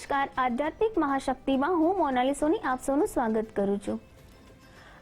નમસ્કાર, આધ્યાત્મિક મહાશક્તિમાં હું મોનાલી સોની આપ સૌનું સ્વાગત કરું છું।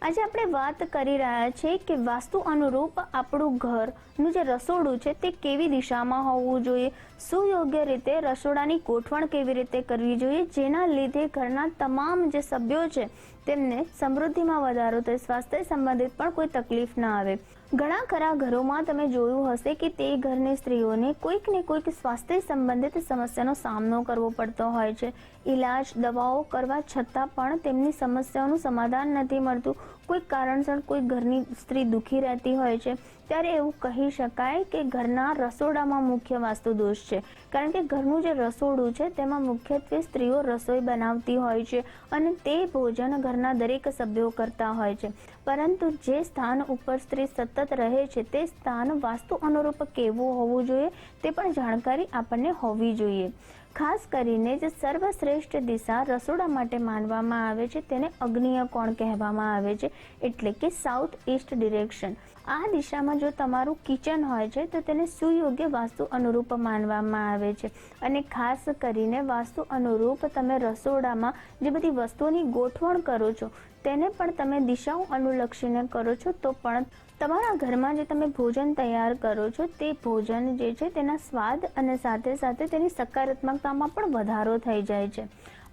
આજે આપણે વાત કરી રહ્યા છીએ કે વાસ્તુ અનુરૂપ આપણું ઘરનું જે રસોડું છે તે કેવી દિશામાં હોવું જોઈએ, સુયોગ્ય રીતે રસોડાની ગોઠવણ કેવી રીતે કરવી જોઈએ, જેના લીધે ઘરના તમામ જે સભ્યો છે તેમને સમૃદ્ધિમાં વધારો થાય, સ્વાસ્થ્ય સંબંધિત પણ કોઈ તકલીફ ના આવે। ઘણા ખરા ઘરોમાં તમે જોયું હશે કે તે ઘરની સ્ત્રીઓને કોઈક ને કોઈક સ્વાસ્થ્ય સંબંધિત સમસ્યાનો સામનો કરવો પડતો હોય છે। ઈલાજ દવાઓ કરવા છતાં પણ તેમની સમસ્યાઓનું સમાધાન નથી મળતું। કોઈક કારણસર કોઈ ઘરની સ્ત્રી દુખી રહેતી હોય છે, ત્યારે એવું કહી શકાય કે ઘરના રસોડામાં મુખ્ય વાસ્તુ દોષ છે, કારણ કે ઘરનું જે રસોડું છે તેમાં મુખ્યત્વે સ્ત્રીઓ રસોઈ બનાવતી હોય છે અને તે ભોજન ઘરના દરેક સભ્યો કરતા હોય છે, પરંતુ જે સ્થાન ઉપર સ્ત્રી સતત રહે છે તે સ્થાન વાસ્તુ અનુરૂપ કેવું હોવું જોઈએ તે પણ જાણકારી આપણને હોવી જોઈએ। ખાસ કરીને જે સર્વશ્રેષ્ઠ દિશા રસોડા માટે માનવામાં આવે છે તેને અગ્નિય કોણ કહેવામાં આવે છે, એટલે કે સાઉથ ઈસ્ટ ડિરેક્શન। આ દિશામાં જો તમારું કિચન હોય છે તો તેને સુયોગ્ય વાસ્તુ અનુરૂપ માનવામાં આવે છે અને ખાસ કરીને વાસ્તુ અનુરૂપ તમે રસોડામાં જે બધી વસ્તુઓની ગોઠવણ કરો છો તેને પણ તમે દિશાઓ અનુલક્ષીને કરો છો તો પણ તમારા ઘરમાં જે તમે ભોજન તૈયાર કરો છો તે ભોજન જે છે તેના સ્વાદ અને સાથે સાથે તેની સકારાત્મકતામાં પણ વધારો થઈ જાય છે।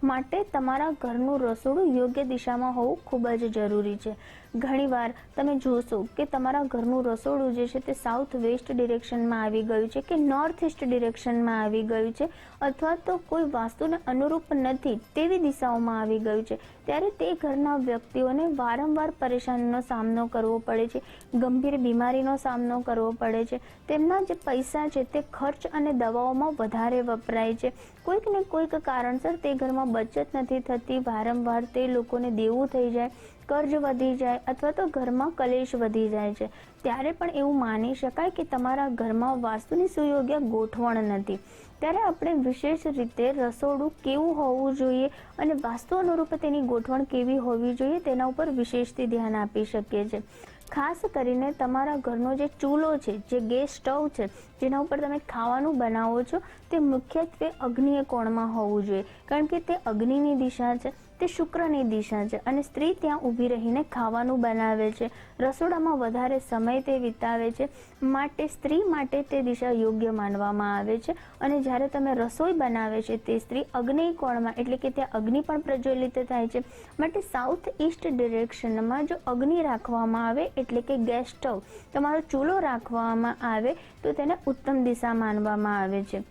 માટે તમારા ઘરનું રસોડું યોગ્ય દિશામાં હોવું ખૂબ જ જરૂરી છે। ઘણીવાર તમે જોશો કે તમારા ઘરનું રસોડું જે છે તે સાઉથ વેસ્ટ ડિરેક્શનમાં આવી ગયું છે કે નોર્થ ઈસ્ટ ડિરેક્શનમાં આવી ગયું છે, અથવા તો કોઈ વાસ્તુને અનુરૂપ નથી તેવી દિશાઓમાં આવી ગયું છે, ત્યારે તે ઘરના વ્યક્તિઓને વારંવાર પરેશાનીનો સામનો કરવો પડે છે, ગંભીર બીમારીનો સામનો કરવો પડે છે, તેમના જે પૈસા છે તે ખર્ચ અને દવાઓમાં વધારે વપરાય છે, કોઈક ને કોઈક કારણસર તે ઘરમાં બચત નથી થતી, વારંવાર તે લોકોને દેવું થઈ જાય, કર્જ વધી જાય અથવા તો ઘરમાં કલેશ વધી જાય છે, ત્યારે પણ એવું માની શકાય કે તમારા ઘરમાં વાસ્તુની સુયોગ્ય ગોઠવણ નથી। ત્યારે આપણે વિશેષ રીતે રસોડું કેવું હોવું જોઈએ અને વાસ્તુ અનુરૂપ તેની ગોઠવણ કેવી હોવી જોઈએ તેના ઉપર વિશેષથી ધ્યાન આપી શકીએ છીએ। ખાસ કરીને તમારા ઘરનો જે ચૂલો છે, જે ગેસ સ્ટવ છે જેના ઉપર તમે ખાવાનું બનાવો છો તે મુખ્યત્વે અગ્નિય કોણમાં હોવું જોઈએ, કારણ કે તે અગ્નિની દિશા છે, તે શુક્રની દિશા છે અને સ્ત્રી ત્યાં ઊભી રહીને ખાવાનું બનાવે છે, રસોડામાં વધારે સમય તે વિતાવે છે, માટે સ્ત્રી માટે તે દિશા યોગ્ય માનવામાં આવે છે। અને જ્યારે તમે રસોઈ બનાવે છે તે સ્ત્રી અગ્નિય કોણમાં, એટલે કે ત્યાં અગ્નિ પણ પ્રજ્વલિત થાય છે, માટે સાઉથ ઈસ્ટ ડિરેક્શનમાં જો અગ્નિ રાખવામાં આવે એટલે કે ગેસ સ્ટવ તમારો ચૂલો રાખવામાં આવે તો તેને ઉત્તમ દિશા માનવામાં આવે છે।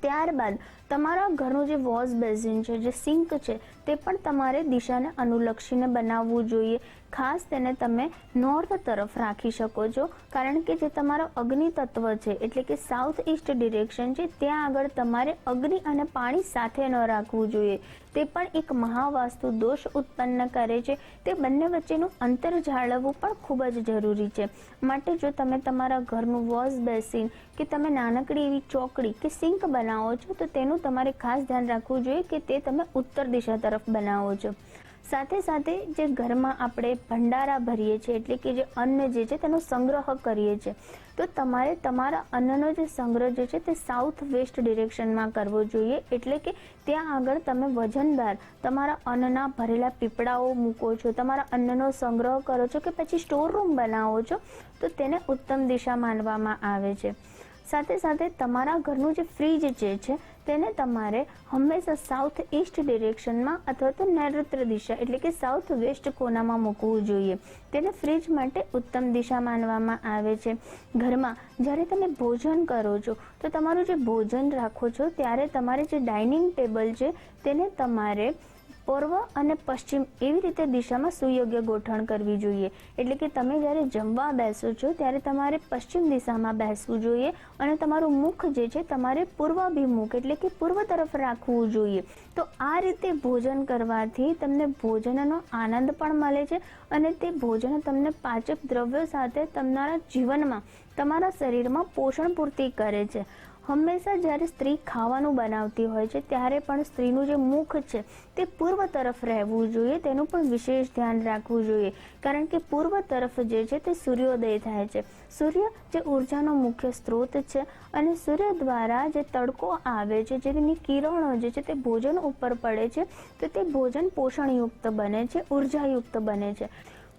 ત્યારબાદ તમારા ઘરનું જે વોશ બેસિન છે, જે સિંક છે તે પણ તમારે દિશાને અનુલક્ષીને બનાવવું જોઈએ। ખાસ તેને તમે નોર્થ તરફ રાખી શકો છો, કારણ કે જે તમારો અગ્નિ તત્વ છે એટલે કે સાઉથ ઈસ્ટ ડિરેક્શન છે ત્યાં આગળ તમારે અગ્નિ અને પાણી સાથે ન રાખવું જોઈએ, તે પણ એક મહાવાસ્તુ દોષ ઉત્પન્ન કરે છે। તે બંને વચ્ચેનું અંતર જાળવવું પણ ખૂબ જ જરૂરી છે। માટે જો તમે તમારા ઘરનું વોશ બેસિન કે તમે નાનકડી એવી ચોકડી કે સિંક બનાવો છો તો તેનું તમારે ખાસ ધ્યાન રાખવું જોઈએ કે તે તમે ઉત્તર દિશા તરફ બનાવો છો। સાથે સાથે જે ઘરમાં આપણે ભંડારા ભરીએ છીએ એટલે કે જે અન્ન જે છે તેનો સંગ્રહ કરીએ છીએ, તો તમારે તમારા અન્નનો જે સંગ્રહ જે છે તે સાઉથ વેસ્ટ ડિરેક્શનમાં કરવો જોઈએ, એટલે કે ત્યાં આગળ તમે વજનદાર તમારા અન્નના ભરેલા પીપળાઓ મૂકો છો, તમારા અન્નનો સંગ્રહ કરો છો કે પછી સ્ટોર રૂમ બનાવો છો તો તેને ઉત્તમ દિશા માનવામાં આવે છે। સાથે સાથે તમારા ઘરનું જે ફ્રીજ જે છે તેને તમારે હંમેશા સાઉથ ઈસ્ટ ડિરેક્શનમાં અથવા તો નૈઋત્ય દિશા એટલે કે સાઉથ વેસ્ટ કોનામાં મૂકવું જોઈએ, તેને ફ્રીજ માટે ઉત્તમ દિશા માનવામાં આવે છે। ઘરમાં જ્યારે તમે ભોજન કરો છો તો તમારું જે ભોજન રાખો છો ત્યારે તમારે જે ડાઇનિંગ ટેબલ છે તેને તમારે પૂર્વ અને પશ્ચિમ એવી રીતે દિશામાં સુયોગ્ય ગોઠવણ કરવી જોઈએ, એટલે કે તમે જ્યારે જમવા બેસો છો ત્યારે તમારે પશ્ચિમ દિશામાં બેસવું જોઈએ અને તમારું મુખ જે છે તમારે પૂર્વાભિમુખ એટલે કે પૂર્વ તરફ રાખવું જોઈએ। તો આ રીતે ભોજન કરવાથી તમને ભોજનનો આનંદ પણ મળે છે અને તે ભોજન તમને પાચક દ્રવ્યો સાથે તમારા જીવનમાં તમારા શરીરમાં પોષણ પૂર્તિ કરે છે। હંમેશા જ્યારે સ્ત્રી ખાવાનું બનાવતી હોય છે ત્યારે પણ સ્ત્રીનું જે મુખ છે તે પૂર્વ તરફ રહેવું જોઈએ, તેનું પણ વિશેષ ધ્યાન રાખવું જોઈએ, કારણ કે પૂર્વ તરફ જે છે તે સૂર્યોદય થાય છે. સૂર્ય જે ઉર્જાનો મુખ્ય સ્ત્રોત છે અને સૂર્ય દ્વારા જે તડકો આવે છે, જેની કિરણો જે છે તે ભોજન ઉપર પડે છે તો તે ભોજન પોષણયુક્ત બને છે, ઉર્જાયુક્ત બને છે.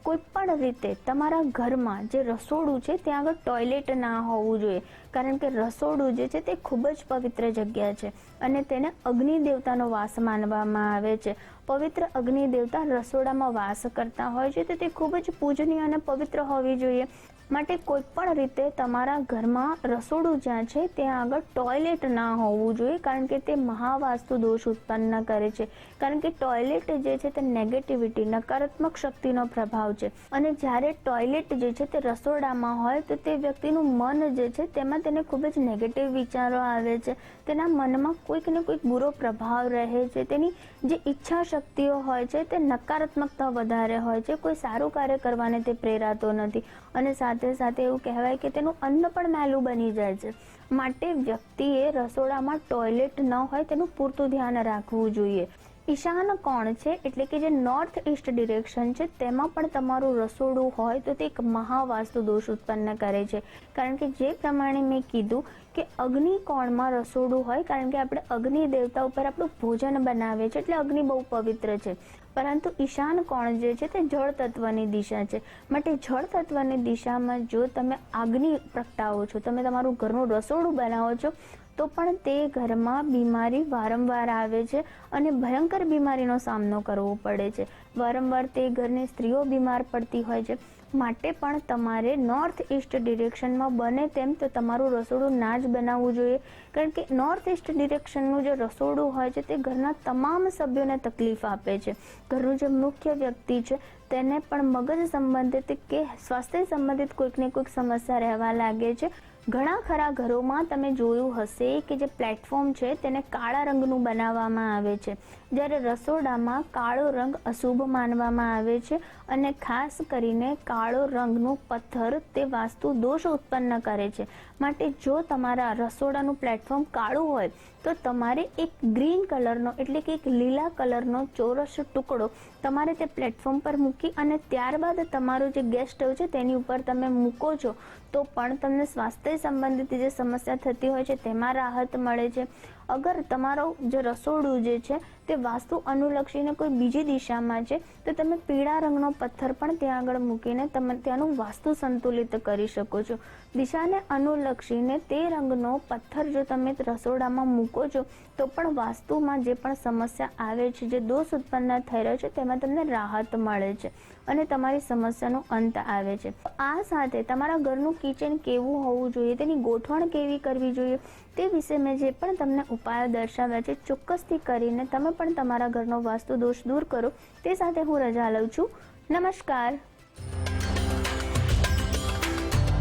કોઈ પણ રીતે તમારા ઘરમાં જે રસોડું છે ત્યાં આગળ ટોયલેટ ના હોવું જોઈએ, કારણ કે રસોડું જે છે તે ખૂબ જ પવિત્ર જગ્યા છે અને તેને અગ્નિ દેવતાનો વાસ માનવામાં આવે છે. પવિત્ર અગ્નિ દેવતા રસોડામાં વાસ કરતા હોય છે તો તે ખૂબ જ પૂજનીય અને પવિત્ર હોવી જોઈએ. માટે કોઈ પણ રીતે તમારા ઘરમાં રસોડું જ્યાં છે ત્યાં આગળ ટોયલેટ ના હોવું જોઈએ, કારણ કે તે મહાવાસ્તુ દોષ ઉત્પન્ન કરે છે. કારણ કે ટોયલેટ જે છે તે નેગેટિવિટી, નકારાત્મક શક્તિનો પ્રભાવ છે અને જ્યારે ટોયલેટ જે છે તે રસોડામાં હોય તો તે વ્યક્તિનું મન જે છે તેમાં તેને ખૂબ જ નેગેટિવ વિચારો આવે છે, તેના મનમાં કોઈક ને કોઈક બુરો પ્રભાવ રહે છે, તેની જે ઈચ્છા શક્તિઓ હોય છે તે નકારાત્મકતા વધારે હોય છે, કોઈ સારું કાર્ય કરવાને તે પ્રેરાતો નથી અને સાથે સાથે એવું કહેવાય કે તેનું અન્ન પણ મેલું બની જાય છે. માટે વ્યક્તિએ રસોડામાં ટોયલેટ ન હોય તેનું પૂરતું ધ્યાન રાખવું જોઈએ. ઈશાન કોણ છે એટલે કે જે નોર્થ ઈસ્ટ ડિરેક્શન છે તેમાં પણ તમારું રસોડું હોય તો તે એક મહાવાસ્તુ દોષ ઉત્પન્ન કરે છે, કારણ કે જે પ્રમાણે મેં કીધું કે અગ્નિ કોણમાં રસોડું હોય, કારણ કે આપણે અગ્નિ દેવતા ઉપર આપણું ભોજન બનાવીએ છીએ એટલે અગ્નિ બહુ પવિત્ર છે, પરંતુ ઈશાન કોણ જે છે તે જળ તત્વની દિશા છે. માટે જળ તત્વની દિશામાં જો તમે અગ્નિ પ્રગટાવો છો, તમે તમારું ઘરનું રસોડું બનાવો છો તો પણ તે ઘરમાં બીમારી વારંવાર આવે છે અને ભયંકર બીમારીનો સામનો કરવો પડે છે. વારંવાર તે ઘરની સ્ત્રીઓ બીમાર પડતી હોય છે. માટે પણ તમારે નોર્થ ઈસ્ટ ડિરેક્શનમાં બને તેમ તો તમારું રસોડું ના જ બનાવવું જોઈએ, કારણ કે નોર્થ ઈસ્ટ ડિરેક્શનનું જે રસોડું હોય છે તે ઘરના તમામ સભ્યોને તકલીફ આપે છે. ઘરનું જે મુખ્ય વ્યક્તિ છે તેને પણ મગજ સંબંધિત કે સ્વાસ્થ્ય સંબંધિત કોઈક ને કોઈક સમસ્યા રહેવા લાગે છે. ઘણા ખરા ઘરોમાં તમે જોયું હશે કે જે પ્લેટફોર્મ છે તેને કાળા રંગનું બનાવવામાં આવે છે, જ્યારે રસોડામાં કાળો રંગ અશુભ માનવામાં આવે છે અને ખાસ કરીને કાળો રંગનો પથ્થર તે વાસ્તુ દોષ ઉત્પન્ન કરે છે. માટે જો તમારા રસોડાનું પ્લેટફોર્મ કાળું હોય તો તમારે એક ગ્રીન કલરનો એટલે કે એક લીલા કલરનો ચોરસ ટુકડો તમારે તે પ્લેટફોર્મ પર મૂકી અને ત્યારબાદ તમારું જે ગેસ સ્ટવ છે તેની ઉપર તમે મૂકો છો તો પણ તમને સ્વાસ્થ્ય સંબંધિત જે સમસ્યા થતી હોય છે તેમાં રાહત મળે છે. અગર તમારો જે રસોડું જે છે તે વાસ્તુ અનુલક્ષીને કોઈ બીજી દિશામાં છે તો તમે પીળા રંગનો પથ્થર પણ ત્યાં આગળ મૂકીને તમે ત્યાંનું વાસ્તુ સંતુલિત કરી શકો છો. દિશાને અનુલક્ષીને તે રંગનો પથ્થર જો તમે રસોડામાં મૂકો છો તો પણ વાસ્તુમાં જે પણ સમસ્યા આવે છે, જે દોષ ઉત્પન્ન થઈ રહ્યો છે તેમાં તમને રાહત મળે છે અને તમારી સમસ્યાનો અંત આવે છે. આ સાથે તમારા ઘરનું કિચન કેવું હોવું જોઈએ, તેની ગોઠવણ કેવી કરવી જોઈએ તે વિશે મેં જે પણ તમને ઉપાયો દર્શાવ્યા છે ચોક્કસથી કરીને તમે પણ તમારા ઘરનો વાસ્તુ દોષ દૂર કરો. તે સાથે હું રજા લઉં છું. નમસ્કાર.